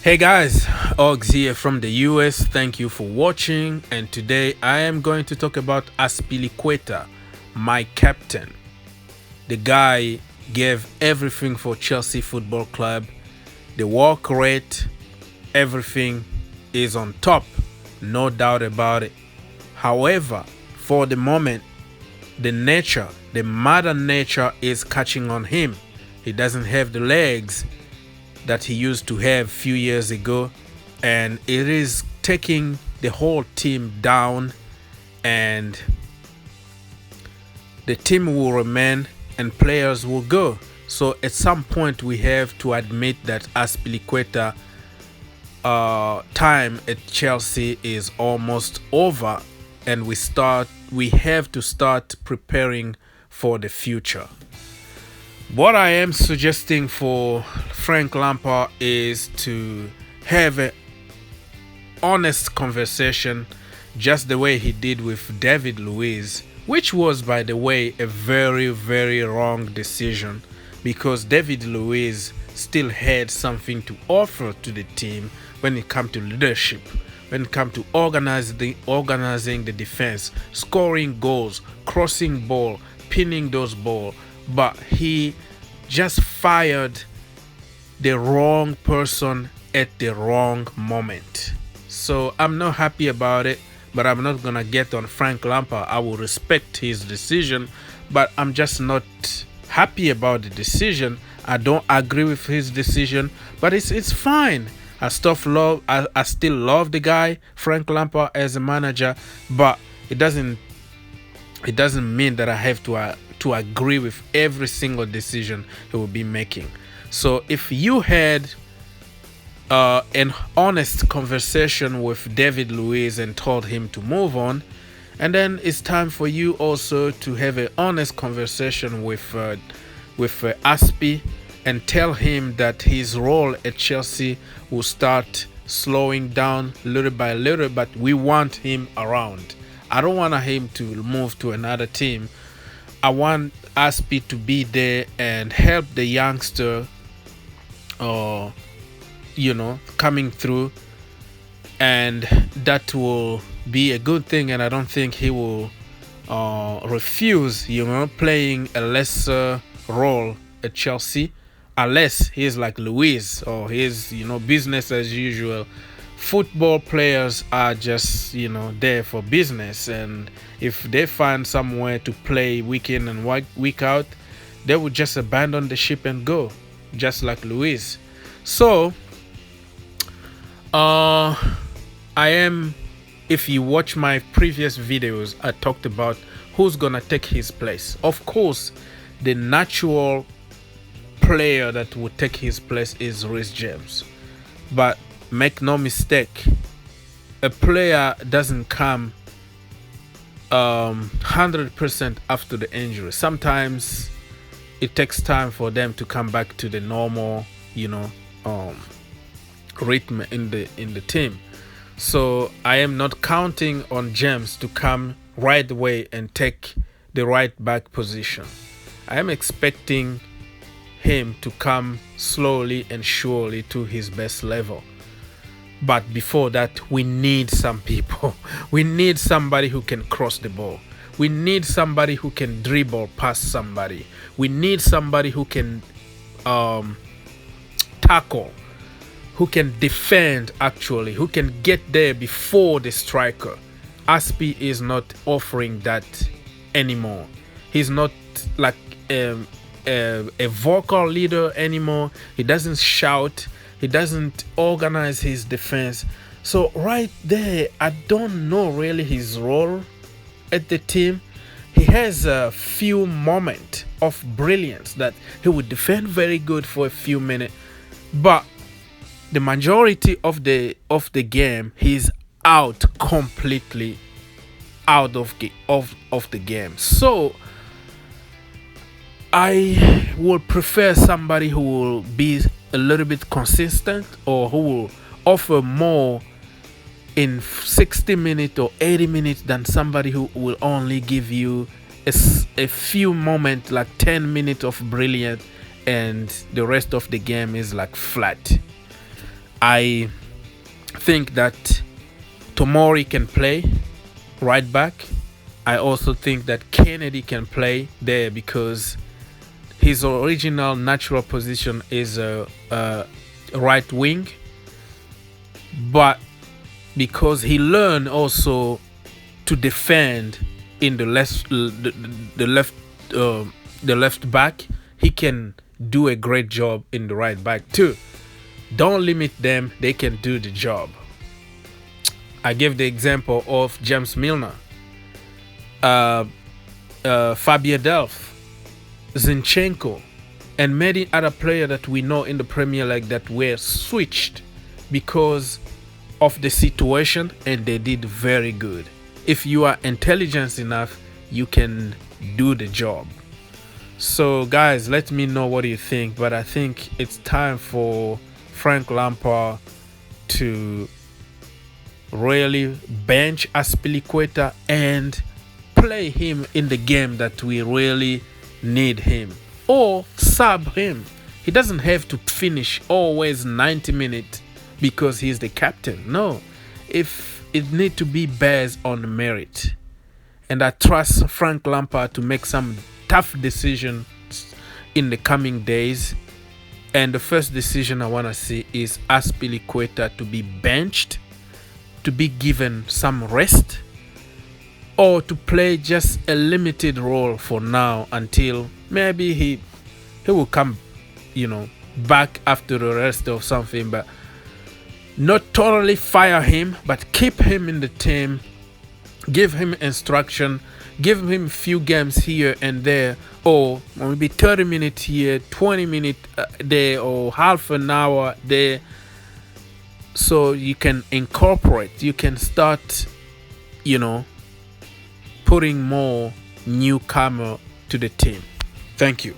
Hey guys, Ogs here from the US. Thank you for watching, and today I am going to talk about Azpilicueta, my captain. The guy gave everything for Chelsea Football Club. The work rate, everything is on top, no doubt about it. However, for the moment, the mother nature is catching on him. He doesn't have the legs that he used to have a few years ago, and it is taking the whole team down, and the team will remain and players will go. So at some point we have to admit that Azpilicueta time at Chelsea is almost over, and we have to start preparing for the future. What I am suggesting for Frank Lampard is to have an honest conversation, just the way he did with David Luiz, which was, by the way, a very, very wrong decision, because David Luiz still had something to offer to the team when it comes to leadership, when it comes to organizing the defense, scoring goals, crossing ball, pinning those balls. But he just fired the wrong person at the wrong moment. So I'm not happy about it, but I'm not gonna get on Frank Lampard. I will respect his decision, but I'm just not happy about the decision. I don't agree with his decision, but it's fine. I still love the guy, Frank Lampard, as a manager, but it doesn't mean that I have to agree with every single decision he will be making. So if you had an honest conversation with David Luiz and told him to move on, and then it's time for you also to have an honest conversation with Aspi and tell him that his role at Chelsea will start slowing down little by little, but we want him around. I don't want him to move to another team. I want Aspi to be there and help the youngster, coming through, and that will be a good thing. And I don't think he will refuse, playing a lesser role at Chelsea, unless he's like Luis or he's, business as usual. Football players are just, there for business, and if they find somewhere to play week in and week out, they would just abandon the ship and go, just like Luis. So if you watch my previous videos, I talked about who's gonna take his place. Of course, the natural player that would take his place is Reece James, but make no mistake, a player doesn't come 100% after the injury. Sometimes it takes time for them to come back to the normal, rhythm in the team. So I am not counting on James to come right away and take the right back position. I am expecting him to come slowly and surely to his best level. But before that, we need some people. We need somebody who can cross the ball. We need somebody who can dribble past somebody. We need somebody who can tackle, who can defend actually, who can get there before the striker. Aspi is not offering that anymore. He's not like a vocal leader anymore. He doesn't shout. He doesn't organize his defense. So right there, I don't know really his role at the team. He has a few moments of brilliance that he would defend very good for a few minutes, but the majority of the game, he's completely out of the game. So I would prefer somebody who will be a little bit consistent, or who will offer more in 60 minutes or 80 minutes than somebody who will only give you a few moments, like 10 minutes of brilliance, and the rest of the game is like flat. I think that Tomori can play right back. I also think that Kennedy can play there because his original natural position is a right wing, but because he learned also to defend in the left back, he can do a great job in the right back too. Don't limit them; they can do the job. I gave the example of James Milner, Fabio Delph, Zinchenko, and many other players that we know in the Premier League that were switched because of the situation, and they did very good. If you are intelligent enough, you can do the job. So guys, let me know what you think, but I think it's time for Frank Lampard to really bench Azpilicueta and play him in the game that we really need him, or sub him. He doesn't have to finish always 90 minutes because he's the captain. No, if it need to be based on merit. And I trust Frank Lampard to make some tough decisions in the coming days. And the first decision I want to see is Azpilicueta to be benched, to be given some rest, or to play just a limited role for now until maybe he will come, back after the rest or something. But not totally fire him, but keep him in the team, give him instruction, give him a few games here and there, or maybe 30 minutes here, 20 minutes there, or half an hour there, so you can incorporate, you can start, putting more newcomer to the team. Thank you.